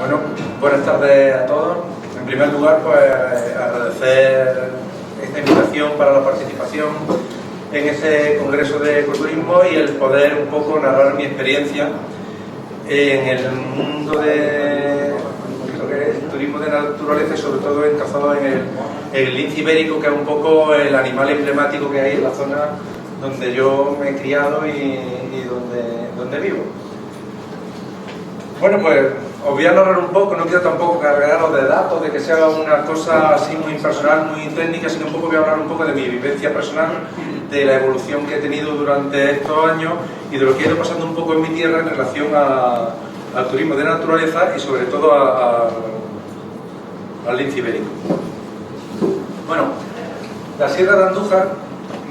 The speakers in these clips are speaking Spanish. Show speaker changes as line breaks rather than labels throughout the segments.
Bueno, buenas tardes a todos. En primer lugar, pues agradecer esta invitación para la participación en este Congreso de Ecoturismo y el poder un poco narrar mi experiencia en el mundo de lo que es el turismo de naturaleza y sobre todo encazado en el lince ibérico, que es un poco el animal emblemático que hay en la zona donde yo me he criado y donde vivo. Bueno, pues os voy a narrar un poco, no quiero tampoco cargaros de datos, de que sea una cosa así muy impersonal, muy técnica, sino un poco voy a hablar un poco de mi vivencia personal, de la evolución que he tenido durante estos años y de lo que he ido pasando un poco en mi tierra en relación al turismo de naturaleza y sobre todo al lince ibérico. Bueno, la Sierra de Andújar,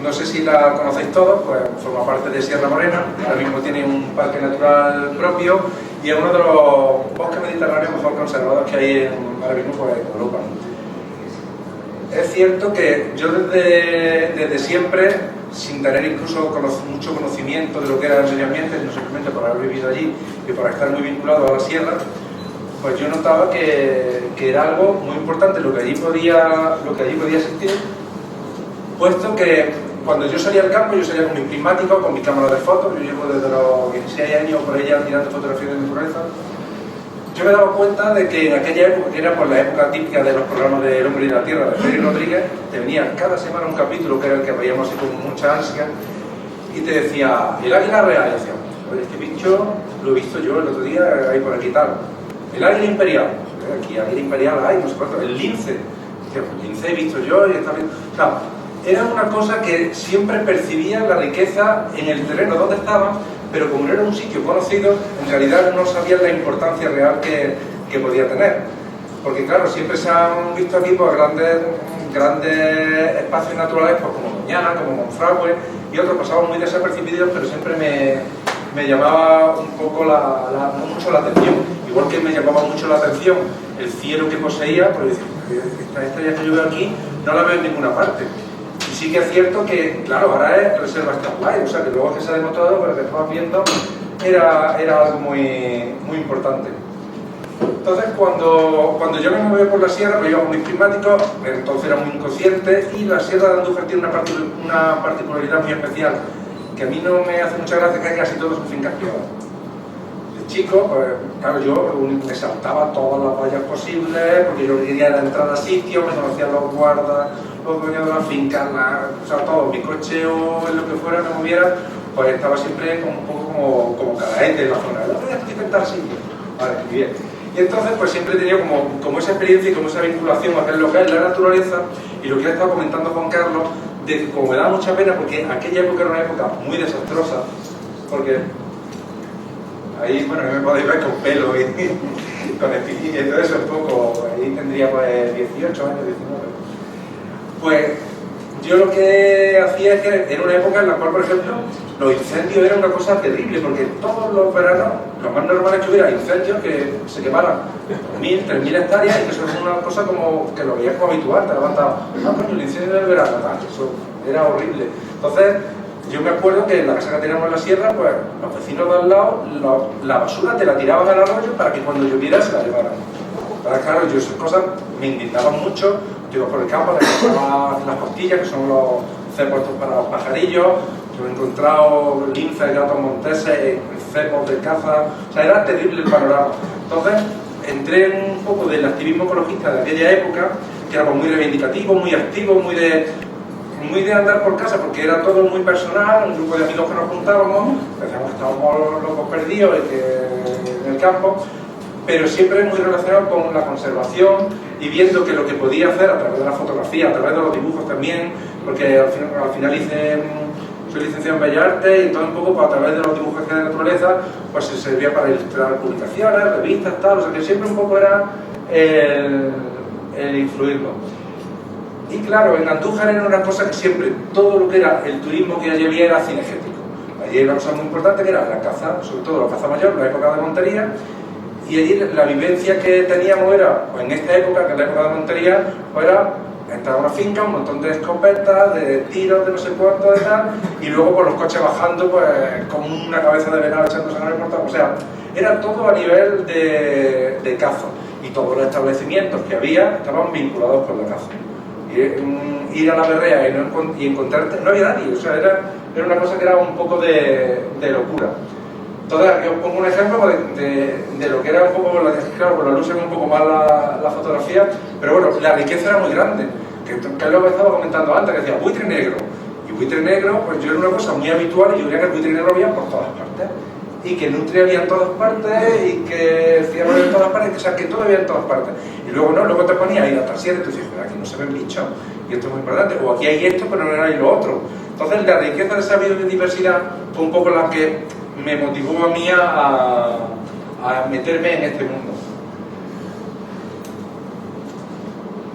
no sé si la conocéis todos, pues forma parte de Sierra Morena, ahora mismo tiene un parque natural propio y es uno de los bosques mediterráneos mejor conservados que hay ahora mismo pues, en Europa. Es cierto que yo desde siempre, sin tener incluso mucho conocimiento de lo que era el medio ambiente, no simplemente por haber vivido allí y por estar muy vinculado a la sierra, pues yo notaba que era algo muy importante lo que allí podía existir, puesto que cuando yo salía al campo, yo salía con mi prismático, con mi cámara de fotos, yo llevo desde los 16 años por ella tirando fotografías de naturaleza. Yo me daba cuenta de que en aquella época, que era pues, la época típica de los programas de El Hombre y la Tierra de Félix Rodríguez, te venía cada semana un capítulo que era el que veíamos así con mucha ansia y te decía, el águila real, y decía, oye, este bicho lo he visto yo el otro día ahí por aquí tal. El águila imperial, aquí águila imperial hay, no sé cuánto, el lince, el lince he visto yo y está bien. Claro, era una cosa que siempre percibía la riqueza en el terreno donde estaba, pero como no era un sitio conocido, en realidad no sabía la importancia real que podía tener. Porque claro, siempre se han visto aquí pues, grandes espacios naturales pues, como Doñana, como Monfragüe y otros pasaban muy desapercibidos, pero siempre me llamaba un poco mucho la atención. Igual que me llamaba mucho la atención el cielo que poseía, pues esta estrella que yo veo aquí no la veo en ninguna parte. Y sí que es cierto que, claro, ahora es reserva stand-by, o sea que luego que se ha demostrado, pero que estabas viendo, era algo muy importante. Entonces, cuando yo me movía por la sierra, pues iba con mis prismáticos, entonces era muy inconsciente, y la Sierra de Andújar tiene una particularidad muy especial, que a mí no me hace mucha gracia, que casi todos son fincas privadas. De chico, pues claro, yo me saltaba todas las vallas posibles, porque yo quería entrar a sitios, me conocían los guardas, los dueños de la finca, o sea, todo, mi coche o en lo que fuera me moviera, pues estaba siempre un poco como calaete en la zona. No voy a intentar sitio. Vale, bien. Y entonces, pues siempre he tenido como esa experiencia y como esa vinculación a lo que es la naturaleza y lo que ha estado comentando Juan Carlos, de que como me da mucha pena, porque aquella época era una época muy desastrosa, porque ahí, bueno, me podéis ver con pelo y con espinilla y todo eso un poco, ahí tendría pues 18 años, 19. Pues yo lo que hacía es que era una época en la cual, por ejemplo, los incendios eran una cosa terrible, porque todos los veranos, lo más normal es que hubiera incendios que se quemaran 1.000, 3.000 hectáreas y que eso es una cosa como que lo veías como habitual, te levantabas, coño, el incendio del verano, eso era horrible. Entonces, yo me acuerdo que en la casa que teníamos en la sierra, pues los vecinos de al lado, la basura te la tiraban al arroyo para que cuando lloviera se la llevaran. Entonces, claro, yo esas cosas me indignaban mucho. Yo iba por el campo, me encontraba las costillas, que son los cepos para los pajarillos. Yo he encontrado linces, gatos monteses, cepos de caza. O sea, era terrible el panorama. Entonces, entré en un poco del activismo ecologista de aquella época, que era muy reivindicativo, muy activo, muy de andar por casa, porque era todo muy personal, un grupo de amigos que nos juntábamos, decíamos que estábamos locos perdidos en el campo, pero siempre muy relacionado con la conservación y viendo que lo que podía hacer a través de la fotografía, a través de los dibujos también, porque al final soy licenciado en Bellas Artes y entonces un poco pues, a través de los dibujos de naturaleza pues se servía para ilustrar publicaciones, revistas, tal, o sea que siempre un poco era el influirlo. Y claro, en Andújar era una cosa que siempre, todo lo que era el turismo que allí había era cinegético. Allí hay una cosa muy importante que era la caza, sobre todo la caza mayor, la época de montería, y allí la vivencia que teníamos era, pues en esta época, que es la época de montería, pues era entrar a una finca, un montón de escopetas, de tiros, de no sé cuánto, de tal, y luego por los coches bajando, pues, con una cabeza de venado echándose en el portal. O sea, era todo a nivel de caza. Y todos los establecimientos que había estaban vinculados con la caza. Ir a la berrea y encontrarte, no había nadie, o sea, era una cosa que era un poco de locura. Entonces, aquí os pongo un ejemplo de lo que era un poco, claro, por la luz se ve un poco más la fotografía, pero bueno, la riqueza era muy grande, que es lo que estaba comentando antes, que decía buitre negro, y buitre negro, pues yo era una cosa muy habitual, y yo veía que el buitre negro había por todas partes, y que nutria había en todas partes, y que ciervo había en todas partes, o sea, que todo había en todas partes. Y luego no, luego te ponías a ir a trasieres, y tú dices, aquí no se ven bichos, y esto es muy importante, o aquí hay esto, pero no hay lo otro. Entonces, la riqueza de esa biodiversidad fue un poco la que me motivó a mí a meterme en este mundo.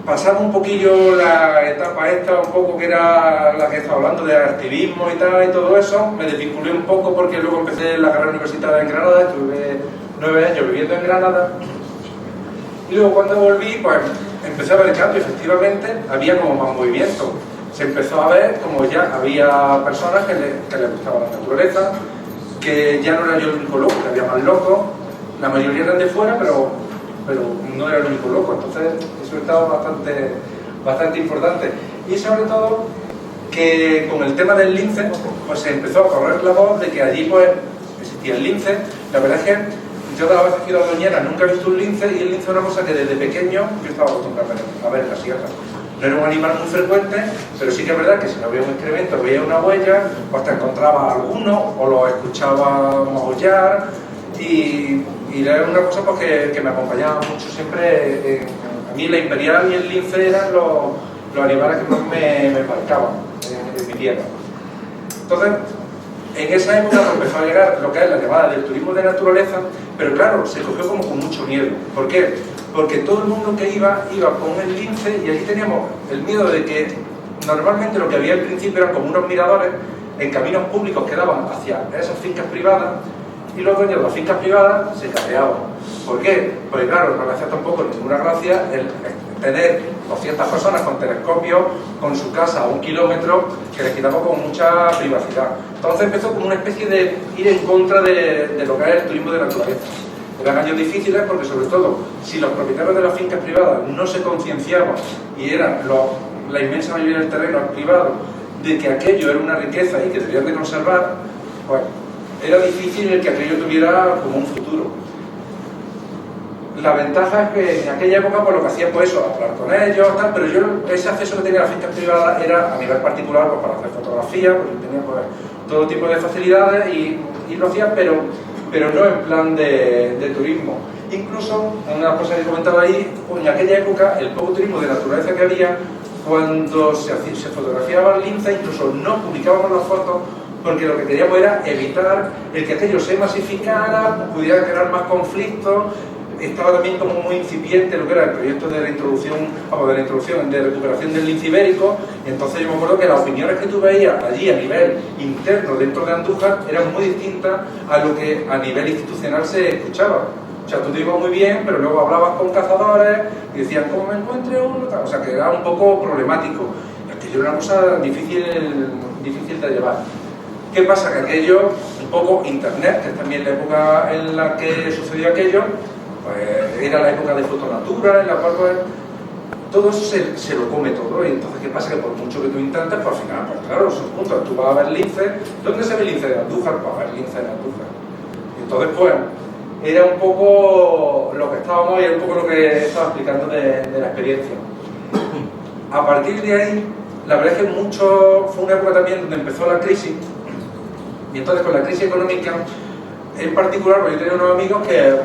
Pasamos un poquillo la etapa esta, un poco que era la que estaba hablando de activismo y tal y todo eso, me desvinculé un poco porque luego empecé la carrera universitaria en Granada, estuve 9 años viviendo en Granada, y luego cuando volví, pues empecé a ver el cambio, efectivamente, había como más movimiento. Se empezó a ver como ya había personas que les gustaba la naturaleza, que ya no era yo el único loco, que había más locos, la mayoría eran de fuera, pero no era el único loco, entonces eso estaba bastante importante. Y sobre todo que con el tema del lince, pues se empezó a correr la voz de que allí pues existía el lince. La verdad es que yo de las veces que he ido a Doñana nunca he visto un lince, y el lince es una cosa que desde pequeño yo estaba acostumbrado a ver en la sierra. No era un animal muy frecuente, pero sí que es verdad que si no había un excremento, veía una huella, pues te encontraba alguno o lo escuchaba maullar, y era una cosa pues, que me acompañaba mucho siempre. A mí la imperial y el lince eran los animales que más me marcaban en mi tierra. Entonces, en esa época empezó a llegar lo que es la llamada del turismo de naturaleza, pero claro, se cogió como con mucho miedo. ¿Por qué? Porque todo el mundo que iba con el lince, y allí teníamos el miedo de que normalmente lo que había al principio eran como unos miradores en caminos públicos que daban hacia esas fincas privadas, y los dueños de las fincas privadas se cabreaban. ¿Por qué? Porque claro, no le hacía tampoco ninguna gracia el tener 200 personas con telescopios con su casa a 1 kilómetro, que les quitaba con mucha privacidad. Entonces empezó como una especie de ir en contra de lo que es el turismo de naturaleza. Eran años difíciles porque, sobre todo, si los propietarios de las fincas privadas no se concienciaban, y eran la inmensa mayoría del terreno privado, de que aquello era una riqueza y que debían de conservar, pues era difícil el que aquello tuviera como un futuro. La ventaja es que en aquella época pues lo que hacía pues eso, hablar con ellos, tal, pero yo ese acceso que tenía a las fincas privadas era a nivel particular pues para hacer fotografía, porque tenía pues todo tipo de facilidades y lo hacía, pero no en plan de turismo. Incluso, una cosa que comentaba ahí, en aquella época el poco turismo de naturaleza que había, cuando se fotografiaba el lince, incluso no publicábamos las fotos, porque lo que queríamos era evitar el que aquello se masificara, pudiera crear más conflictos. Estaba también como muy incipiente lo que era el proyecto de de recuperación del lince ibérico, y entonces yo me acuerdo que las opiniones que tú veías allí a nivel interno dentro de Andújar eran muy distintas a lo que a nivel institucional se escuchaba. O sea, tú te ibas muy bien, pero luego hablabas con cazadores y decían, ¿cómo me encuentre uno? O sea, que era un poco problemático. Y aquello era una cosa difícil de llevar. ¿Qué pasa? Que aquello, un poco internet, que es también la época en la que sucedió aquello, pues era la época de fotonatura, en la cual pues, todo eso se lo come todo. Y entonces, ¿qué pasa? Que por mucho que tú intentes, pues al final, pues claro, son puntos. Tú vas a ver lince. ¿Dónde se ve el lince de Andújar? Pues a ver lince de Andújar. Y entonces, pues, era un poco lo que estábamos y un poco lo que estaba explicando de la experiencia. A partir de ahí, la verdad es que fue una época también donde empezó la crisis, y entonces con la crisis económica, en particular, pues yo tenía unos amigos que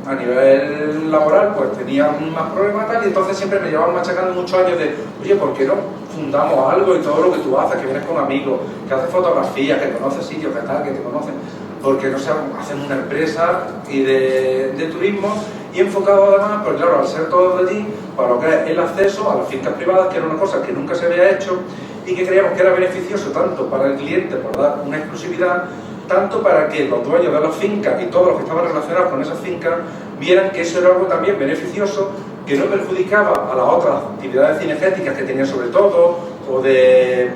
a nivel laboral pues tenían más problemas tal, y entonces siempre me llevaban machacando muchos años de, oye, ¿por qué no fundamos algo? Y todo lo que tú haces, que vienes con amigos, que haces fotografías, que conoces sitios, que tal, que te conocen, porque no sé, hacen una empresa y de turismo, y enfocado además, pues claro, al ser todos de allí, para lo que es el acceso a las fincas privadas, que era una cosa que nunca se había hecho y que creíamos que era beneficioso tanto para el cliente por dar una exclusividad, tanto para que los dueños de las fincas y todos los que estaban relacionados con esas fincas vieran que eso era algo también beneficioso que no perjudicaba a las otras actividades cinegéticas que tenían sobre todo, o de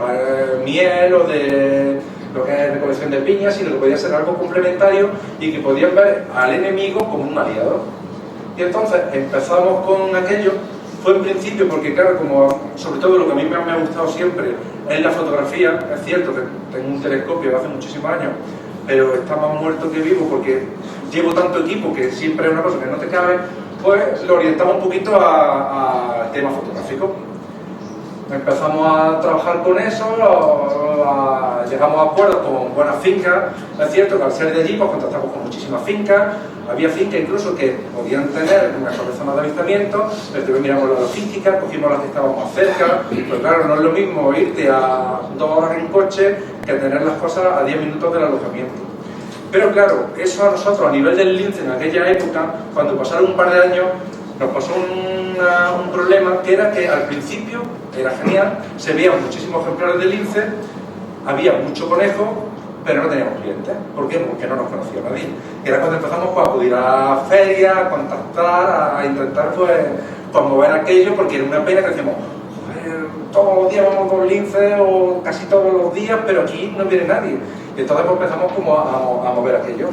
miel, o de lo que es recolección de piñas, sino que podía ser algo complementario y que podían ver al enemigo como un aliado. Y entonces empezamos con aquello. Fue en principio porque, claro, como sobre todo lo que a mí me ha gustado siempre es la fotografía. Es cierto que tengo un telescopio de hace muchísimos años, pero está más muerto que vivo porque llevo tanto equipo que siempre es una cosa que no te cabe. Pues lo orientamos un poquito al tema fotográfico. Empezamos a trabajar con eso, llegamos a acuerdos con buenas fincas. Es cierto que al ser de allí pues contactamos con muchísimas fincas. Había fincas incluso que podían tener mejores zonas de avistamiento, pero también miramos la logística, cogimos las que estaban más cerca. Pues claro, no es lo mismo irte a 2 horas en coche que tener las cosas a 10 minutos del alojamiento. Pero claro, eso a nosotros, a nivel del lince en aquella época, cuando pasaron un par de años, nos pasó un problema que era que al principio era genial, se veían muchísimos ejemplares de lince, había mucho conejo, pero no teníamos clientes. ¿Por qué? Porque no nos conocía nadie. Y era cuando empezamos pues, a acudir a ferias, a contactar, a intentar pues mover aquello, porque era una pena que decíamos, todos los días vamos con lince o casi todos los días, pero aquí no viene nadie. Y entonces pues, empezamos como a mover aquello.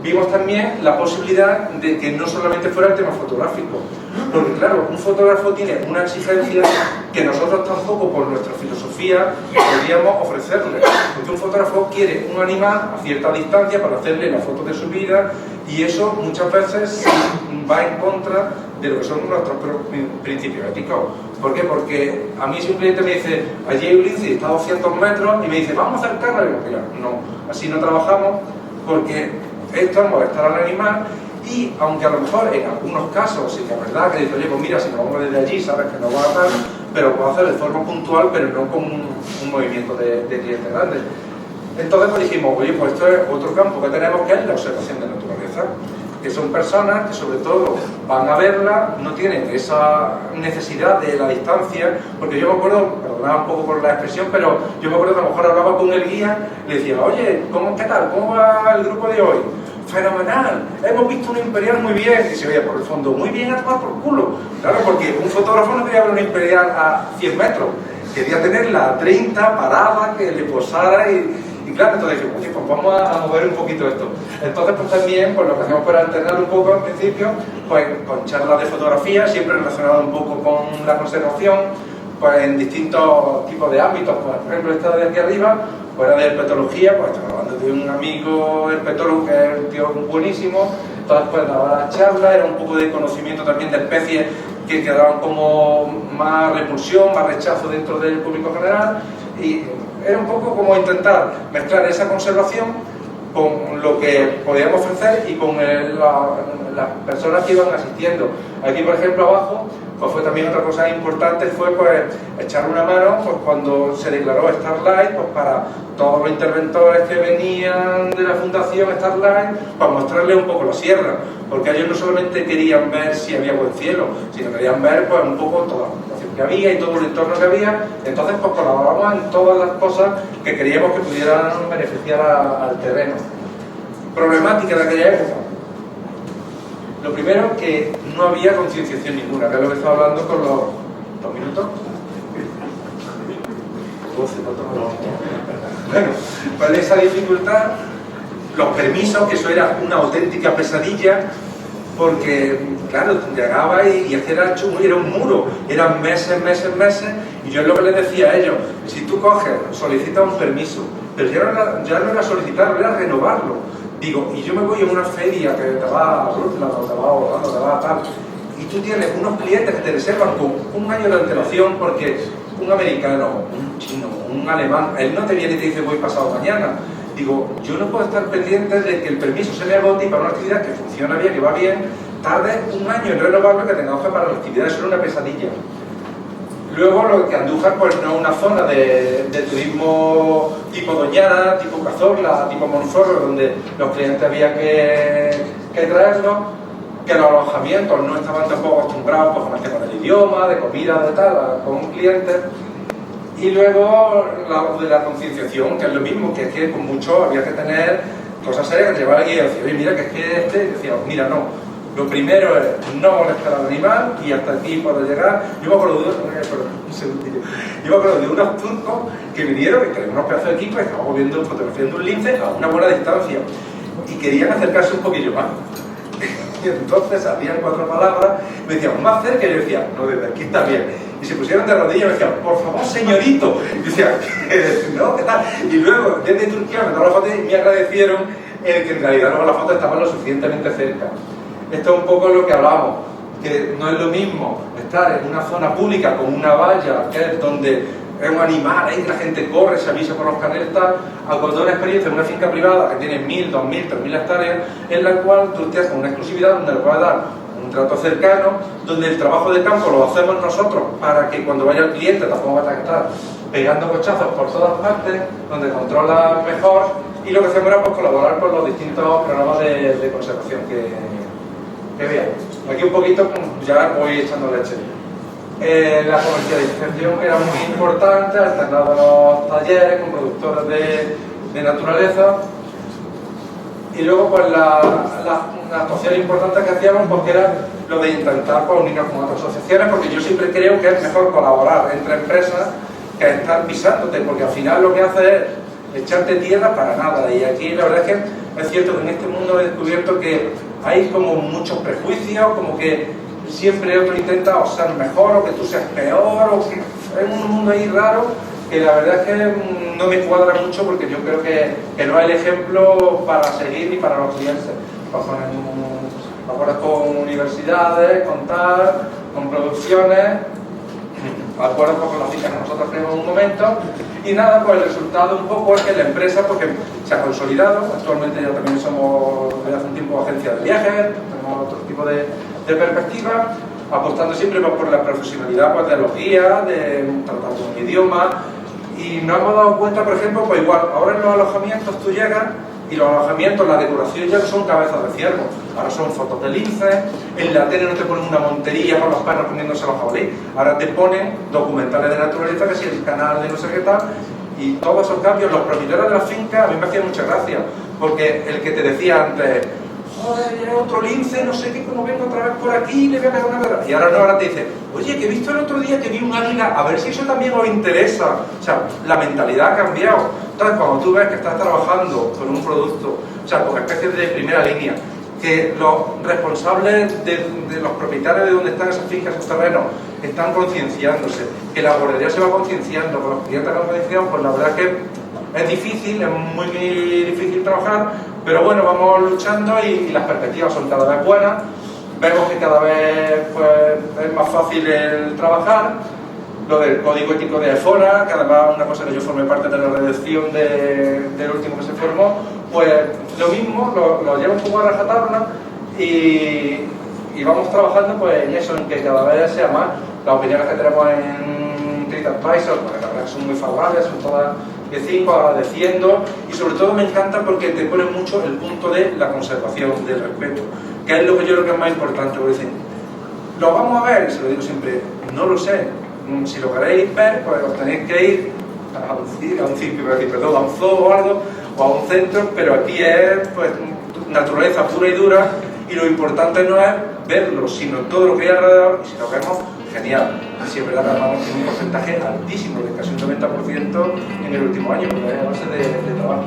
Vimos también la posibilidad de que no solamente fuera el tema fotográfico, porque claro, un fotógrafo tiene una exigencia que nosotros tampoco por nuestra filosofía podríamos ofrecerle, porque un fotógrafo quiere un animal a cierta distancia para hacerle la foto de su vida y eso muchas veces va en contra de lo que son nuestros principios éticos. ¿Por qué? Porque a mí si un cliente me dice, allí hay un lince, está a 200 metros y me dice, vamos a acercarnos, y digo, mira, no, así no trabajamos porque esto es molestar al animal y aunque a lo mejor en algunos casos sí que es verdad que dice, oye, pues mira, si nos vamos desde allí sabes que no va a estar, pero puedo hacer de forma puntual, pero no con un movimiento de clientes grandes. Entonces pues dijimos, oye, pues esto es otro campo que tenemos que es la observación de naturaleza, que son personas que sobre todo van a verla, no tienen esa necesidad de la distancia, porque yo me acuerdo, perdonad un poco por la expresión, pero yo me acuerdo que a lo mejor hablaba con el guía, le decía, oye, ¿qué tal? ¿Cómo va el grupo de hoy? Fenomenal, hemos visto un imperial muy bien, y se veía por el fondo, muy bien a tomar por culo. Claro, porque un fotógrafo no quería ver un imperial a 100 metros, quería tenerla a 30, parada, que le posara y claro, entonces dijimos, oye, pues vamos a mover un poquito esto. Entonces, pues también, pues lo que hacemos para alternar un poco al principio, pues con charlas de fotografía, siempre relacionadas un poco con la conservación, pues en distintos tipos de ámbitos. Pues, por ejemplo, esta de aquí arriba, pues era de herpetología, pues estamos hablando de un amigo herpetólogo que es un tío buenísimo, entonces pues daba la charla, era un poco de conocimiento también de especies que quedaban como más repulsión, más rechazo dentro del público general, y era un poco como intentar mezclar esa conservación con lo que podíamos ofrecer y con las personas que iban asistiendo. Aquí, por ejemplo, abajo, pues fue también otra cosa importante, fue pues echar una mano pues, cuando se declaró Starlight, pues para todos los interventores que venían de la Fundación Starlight, para mostrarles un poco la sierra, porque ellos no solamente querían ver si había buen cielo, sino querían ver pues un poco toda la vegetación que había y todo el entorno que había. Entonces pues colaboramos en todas las cosas que queríamos que pudieran beneficiar al terreno. Problemática de aquella época. Lo primero, que no había concienciación ninguna, que es lo que estaba hablando con los 2 minutos. 12, bueno, pues esa dificultad, los permisos, que eso era una auténtica pesadilla, porque, claro, llegaba y es que era un muro, eran meses, y yo es lo que les decía a ellos, si tú coges, solicitas un permiso, pero ya no era solicitarlo, era renovarlo. Digo, y yo me voy a una feria que te va a Rutland, o te va a Orlando, te va a tal, y tú tienes unos clientes que te reservan con 1 año de antelación porque un americano, un chino, un alemán, él no te viene y te dice voy pasado mañana. Digo, yo no puedo estar pendiente de que el permiso se me agote y para una actividad que funciona bien, que va bien, tarde 1 año en renovarlo, que tengamos que para la actividad, eso era una pesadilla. Luego, lo que Andújar pues no es una zona de turismo tipo Doñana, tipo Cazorla, tipo Monforro, donde los clientes había que traerlos, que los alojamientos no estaban tampoco acostumbrados pues, con el tema del idioma, de comida, de tal, con clientes. Y luego de la concienciación, que es lo mismo, que es que con mucho había que tener cosas serias que llevar aquí y decir, oye, mira, que es que y decía, mira, no, Lo primero es no molestar al animal y hasta aquí puedo llegar. Yo me acuerdo de unos turcos que vinieron, que tenían unos pedazos de equipo, y estábamos viendo fotografiando un lince a una buena distancia y querían acercarse un poquillo más. Y entonces habían 4 palabras, me decían más cerca y yo decía, no, desde aquí está bien. Y se pusieron de rodillas y me decían, por favor, señorito. Y decía, no, ¿qué tal? Y luego, desde Turquía, me tomaron la foto y me agradecieron que en realidad luego las fotos estaban lo suficientemente cerca. Esto es un poco lo que hablamos, que no es lo mismo estar en una zona pública con una valla, que es donde es un animal, ahí la gente corre, se avisa por los canales, a cuando una experiencia en una finca privada que tiene 1000, 2000, 3000 hectáreas, en la cual tú estás con una exclusividad donde le puedes dar un trato cercano, donde el trabajo de campo lo hacemos nosotros para que cuando vaya el cliente tampoco va a estar pegando cochazos por todas partes, donde controla mejor, y lo que hacemos era pues, colaborar con los distintos programas de conservación que vean. Aquí un poquito ya voy echando leche. La comercialización era muy importante, alternado a los talleres con productores de naturaleza, y luego pues la actuación importante que hacíamos porque era lo de intentar pues, unirnos con otras asociaciones, porque yo siempre creo que es mejor colaborar entre empresas que estar pisándote, porque al final lo que hace es echarte tierra para nada. Y aquí la verdad es que es cierto que en este mundo he descubierto que hay como muchos prejuicios, como que siempre otro intenta ser mejor o que tú seas peor, o que es un mundo ahí raro que la verdad es que no me cuadra mucho, porque yo creo que no es el ejemplo para seguir ni para los clientes. Acuerdos con universidades, con tal, con producciones, acuerdos con las fichas que nosotros tenemos en un momento, y nada, pues el resultado un poco es que la empresa, porque se ha consolidado, actualmente ya también somos desde hace un tiempo agencia de viajes, tenemos otro tipo de perspectiva, apostando siempre por la profesionalidad pues, de los guías, de tratar un idioma, y nos hemos dado cuenta, por ejemplo, pues igual, ahora en los alojamientos tú llegas y los alojamientos, la decoración ya no son cabezas de ciervo, ahora son fotos de linces, en la tele no te ponen una montería con los perros comiéndose los jabalíes, ahora te ponen documentales de naturaleza, que si el canal de no sé qué tal, y todos esos cambios, los propietarios de las fincas, a mí me hacía mucha gracia, porque el que te decía antes, joder, viene otro lince, no sé qué, como vengo otra vez por aquí, le voy a pegar una pedra. Y ahora te dice, oye, que he visto el otro día que vi un águila, a ver si eso también os interesa. O sea, la mentalidad ha cambiado. Entonces, cuando tú ves que estás trabajando con un producto, o sea, con especies de primera línea, que los responsables de los propietarios de donde están esas fincas, esos terrenos, están concienciándose, que la guardería se va concienciando, que los clientes van concienciando, pues la verdad es que es difícil, es muy difícil trabajar, pero bueno, vamos luchando y las perspectivas son cada vez buenas. Vemos que cada vez pues, es más fácil el trabajar. Lo del código ético de EFORA, que además una cosa que yo formé parte de la redacción del último que se formó, pues lo mismo, lo lleva un poco a rajatabla y vamos trabajando pues, en eso, en que cada vez sea más. Las opiniones que tenemos en TripAdvisor, pues la verdad que son muy favorables, son todas de 5, agradeciendo, y sobre todo me encanta porque te pone mucho el punto de la conservación, del respeto, que es lo que yo creo que es más importante, porque dicen, lo vamos a ver, y se lo digo siempre, no lo sé, si lo queréis ver, pues os tenéis que ir a un zoo o algo, o a un centro, pero aquí es pues, naturaleza pura y dura, y lo importante no es verlo, sino todo lo que hay alrededor, y si lo vemos, genial. Y si es verdad que además tiene un porcentaje altísimo, de casi un 90% en el último año, porque es a base de trabajo.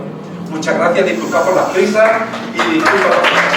Muchas gracias, disculpad por las prisas y disculpad por